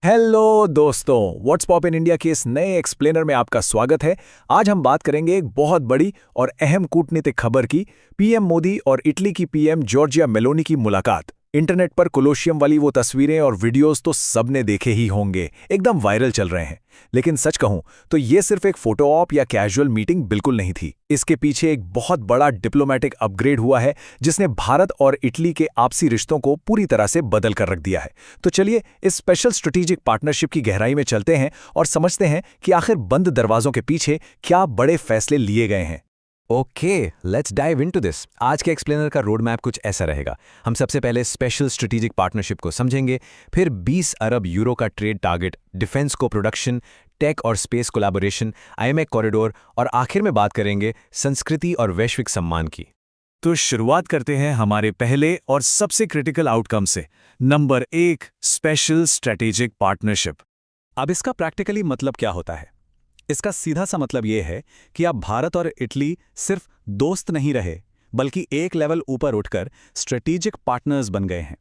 Hello दोस्तों, what's pop in India के इस नए एक्सप्लेनर में आपका स्वागत है। आज हम बात करेंगे एक बहुत बड़ी और अहम कूटनीतिक खबर की। पीएम मोदी और इटली की पीएम जॉर्जिया मेलोनी की मुलाकात। इंटरनेट पर कोलोशियम वाली वो तस्वीरें और वीडियोस तो सबने देखे ही होंगे, एकदम वायरल चल रहे हैं। लेकिन सच कहूं तो ये सिर्फ एक फोटो ऑप या कैजुअल मीटिंग बिल्कुल नहीं थी। इसके पीछे एक बहुत बड़ा डिप्लोमेटिक अपग्रेड हुआ है जिसने भारत और इटली के आपसी रिश्तों को पूरी तरह से बदल कर रख दिया है। तो चलिए इस स्पेशल स्ट्रेटेजिक पार्टनरशिप की गहराई में चलते हैं और समझते हैं कि आखिर बंद दरवाजों के पीछे क्या बड़े फैसले लिए गए हैं। Okay, let's dive into this. आज के एक्सप्लेनर का रोड मैप कुछ ऐसा रहेगा। हम सबसे पहले स्पेशल स्ट्रेटेजिक पार्टनरशिप को समझेंगे, फिर 20 अरब यूरो का ट्रेड टारगेट, डिफेंस को प्रोडक्शन, टेक और स्पेस कोलैबोरेशन, आईएमएक कॉरिडोर और आखिर में बात करेंगे संस्कृति और वैश्विक सम्मान की। तो शुरुआत करते हैं हमारे पहले और सबसे क्रिटिकल आउटकम से। Number 1, special strategic partnership. अब इसका प्रैक्टिकली मतलब क्या होता है? इसका सीधा सा मतलब यह है कि अब भारत और इटली सिर्फ दोस्त नहीं रहे, बल्कि एक लेवल ऊपर उठकर स्ट्रेटेजिक पार्टनर्स बन गए हैं।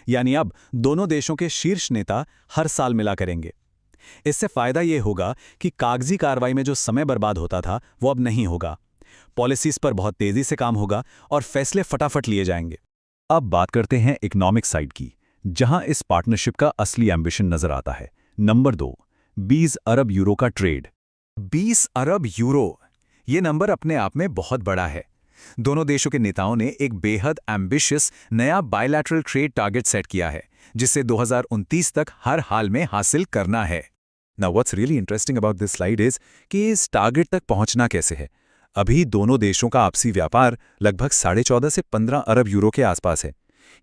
यानी अब दोनों देशों के शीर्ष नेता हर साल मिला करेंगे। इससे फायदा यह होगा कि कागजी कार्रवाई में जो समय बर्बाद होता था वो अब नहीं होगा। पॉलिसीज पर बहुत तेजी से काम होगा और फैसले फटाफट लिए जाएंगे। अब बात करते हैं इकोनॉमिक साइड की, जहां इस पार्टनरशिप का असली एम्बिशन नजर आता है। नंबर 2, 20 अरब यूरो का ट्रेड। 20 अरब यूरो, ये नंबर अपने आप में बहुत बड़ा है। दोनों देशों के नेताओं ने एक बेहद एम्बिशियस नया बायलैटरल ट्रेड टारगेट सेट किया है, जिसे 2029 तक हर हाल में हासिल करना है। Now what's really interesting about this slide is कि इस टारगेट तक पहुंचना कैसे है। अभी दोनों देशों का आपसी व्यापार लगभग 14.5 से 15 अरब यूरो के आसपास है।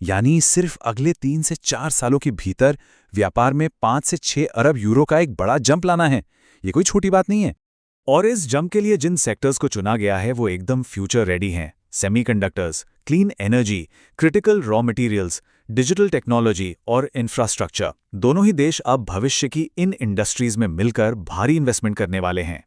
यानी सिर्फ अगले 3 से 4 सालों के भीतर व्यापार में 5 से 6 अरब यूरो का एक बड़ा जंप लाना है। ये कोई छोटी बात नहीं है। और इस जंप के लिए जिन सेक्टर्स को चुना गया है वो एकदम फ्यूचर रेडी हैं। Semiconductors, clean energy, critical raw materials, digital technology और इंफ्रास्ट्रक्चर। दोनों ही देश अब भविष्य की इन इंडस्ट्रीज में मिलकर भारी इन्वेस्टमेंट करने वाले हैं।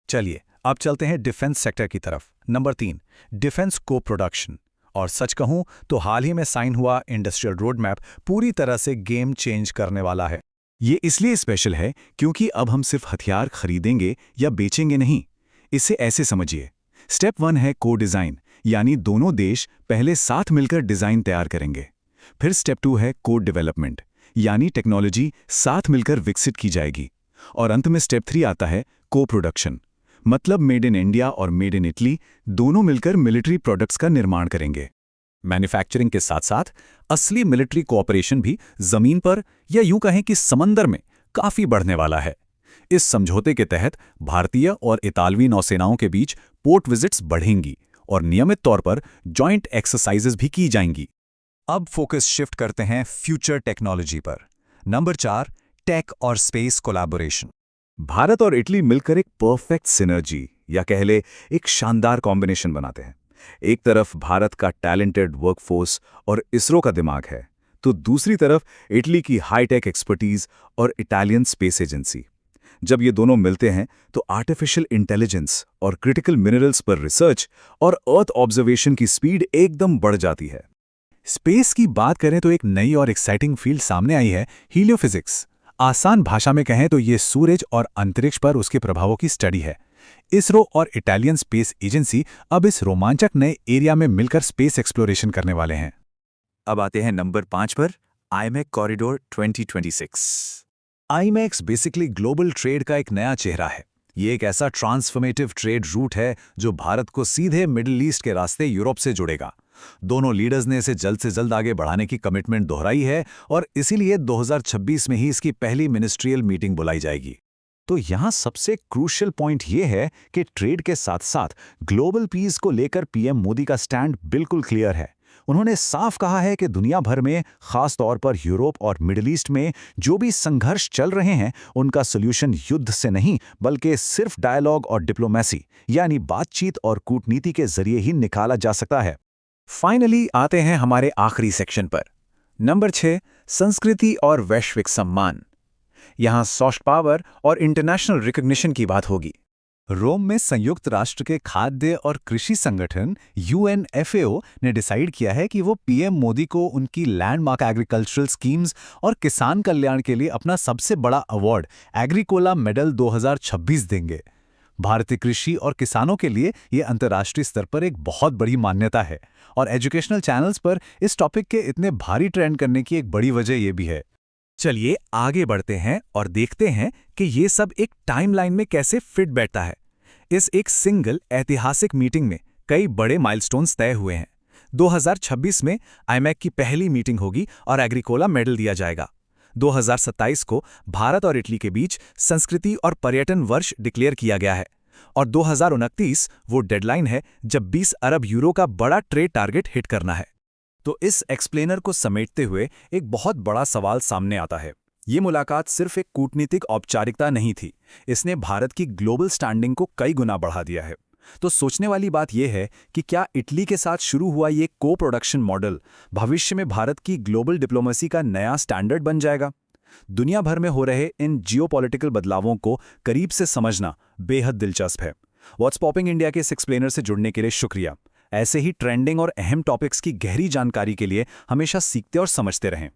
चलिए अब चलते हैं डिफेंस सेक्टर की तरफ। नंबर 3, डिफेंस को प्रोडक्शन। और सच कहूं तो हाल ही में साइन हुआ इंडस्ट्रियल रोड मैप पूरी तरह से गेम चेंज करने वाला है। ये इसलिए स्पेशल है क्योंकि अब हम सिर्फ हथियार खरीदेंगे या बेचेंगे नहीं। इसे ऐसे समझिए, स्टेप 1 है को डिज़ाइन, यानी दोनों देश पहले साथ मिलकर डिज़ाइन तैयार करेंगे। फिर स्टेप 2 है को डेवलपमेंट, यानी टेक्नोलॉजी साथ मिलकर विकसित की जाएगी। और अंत में स्टेप 3 आता है को प्रोडक्शन, मतलब मेड इन इंडिया और मेड इन इटली दोनों मिलकर मिलिट्री प्रोडक्ट्स का निर्माण करेंगे। मैन्युफैक्चरिंग के साथ साथ असली मिलिट्री कोऑपरेशन भी जमीन पर या यूं कहें कि समंदर में काफी बढ़ने वाला है। इस समझौते के तहत भारतीय और इतालवी नौसेनाओं के बीच पोर्ट विजिट्स बढ़ेंगी और नियमित तौर पर जॉइंट एक्सरसाइजेज भी की जाएंगी। अब फोकस शिफ्ट करते हैं फ्यूचर टेक्नोलॉजी पर। नंबर 4, टेक और स्पेस कोलैबोरेशन। भारत और इटली मिलकर एक परफेक्ट सिनर्जी या कह ले एक शानदार कॉम्बिनेशन बनाते हैं। एक तरफ भारत का टैलेंटेड वर्कफोर्स और इसरो का दिमाग है, तो दूसरी तरफ इटली की हाईटेक एक्सपर्टीज और इटालियन स्पेस एजेंसी। जब ये दोनों मिलते हैं तो आर्टिफिशियल इंटेलिजेंस और क्रिटिकल मिनरल्स पर रिसर्च और अर्थ ऑब्जर्वेशन की स्पीड एकदम बढ़ जाती है। स्पेस की बात करें तो एक नई और एक्साइटिंग फील्ड सामने आई है, हीलियोफिजिक्स। आसान भाषा में कहें तो ये सूरज और अंतरिक्ष पर उसके प्रभावों की स्टडी है। इसरो और इटालियन स्पेस एजेंसी अब इस रोमांचक नए एरिया में मिलकर स्पेस एक्सप्लोरेशन करने वाले हैं। अब आते हैं नंबर 5 पर, IMEC corridor 2026। IMEC basically global trade का एक नया चेहरा है। ये एक ऐसा ट्रांसफॉर्मेटिव ट्रेड रूट है जो भारत को सीधे मिडिल ईस्ट के रास्ते यूरोप से जुड़ेगा। दोनों लीडर्स ने इसे जल्द से जल्द आगे बढ़ाने की कमिटमेंट दोहराई है और इसीलिए 2026 में ही इसकी पहली मिनिस्ट्रियल मीटिंग बुलाई जाएगी। तो यहाँ सबसे क्रूशियल पॉइंट ये है कि ट्रेड के साथ साथ ग्लोबल पीस को लेकर पीएम मोदी का स्टैंड बिल्कुल क्लियर है। उन्होंने साफ कहा है कि दुनिया भर में, खास तौर पर यूरोप और मिडिल ईस्ट में जो भी संघर्ष चल रहे हैं, उनका सोल्यूशन युद्ध से नहीं बल्कि सिर्फ डायलॉग और डिप्लोमेसी यानी बातचीत और कूटनीति के जरिए ही निकाला जा सकता है। फाइनली आते हैं हमारे आखिरी सेक्शन पर। नंबर 6, संस्कृति और वैश्विक सम्मान। यहां सॉफ्ट पावर और इंटरनेशनल रिकॉग्निशन की बात होगी। रोम में संयुक्त राष्ट्र के खाद्य और कृषि संगठन UNFAO ने डिसाइड किया है कि वो पीएम मोदी को उनकी लैंडमार्क एग्रीकल्चरल स्कीम्स और किसान कल्याण के लिए अपना सबसे बड़ा अवार्ड एग्रीकोला मेडल 2026 देंगे। भारतीय कृषि और किसानों के लिए ये अंतर्राष्ट्रीय स्तर पर एक बहुत बड़ी मान्यता है और एजुकेशनल चैनल्स पर इस टॉपिक के इतने भारी ट्रेंड करने की एक बड़ी वजह ये भी है। चलिए आगे बढ़ते हैं और देखते हैं कि ये सब एक टाइमलाइन में कैसे फिट बैठता है। इस एक सिंगल ऐतिहासिक मीटिंग में कई बड़े माइलस्टोन्स तय हुए हैं। 2026 में आईमैक की पहली मीटिंग होगी और एग्रीकोला मेडल दिया जाएगा। 2027 को भारत और इटली के बीच संस्कृति और पर्यटन वर्ष डिक्लेयर किया गया है और 2029 वो डेडलाइन है जब 20 अरब यूरो का बड़ा ट्रेड टारगेट हिट करना है। तो इस एक्सप्लेनर को समेटते हुए एक बहुत बड़ा सवाल सामने आता है। ये मुलाकात सिर्फ एक कूटनीतिक औपचारिकता नहीं थी, इसने भारत की ग्लोबल स्टैंडिंग को कई गुना बढ़ा दिया है। तो सोचने वाली बात यह है कि क्या इटली के साथ शुरू हुआ ये को प्रोडक्शन मॉडल भविष्य में भारत की ग्लोबल डिप्लोमेसी का नया स्टैंडर्ड बन जाएगा? दुनिया भर में हो रहे इन जियोपॉलिटिकल बदलावों को करीब से समझना बेहद दिलचस्प है। व्हाट्स पॉपिंग इंडिया के इस एक्सप्लेनर से जुड़ने के लिए शुक्रिया। ऐसे ही ट्रेंडिंग और अहम टॉपिक्स की गहरी जानकारी के लिए हमेशा सीखते और समझते रहें।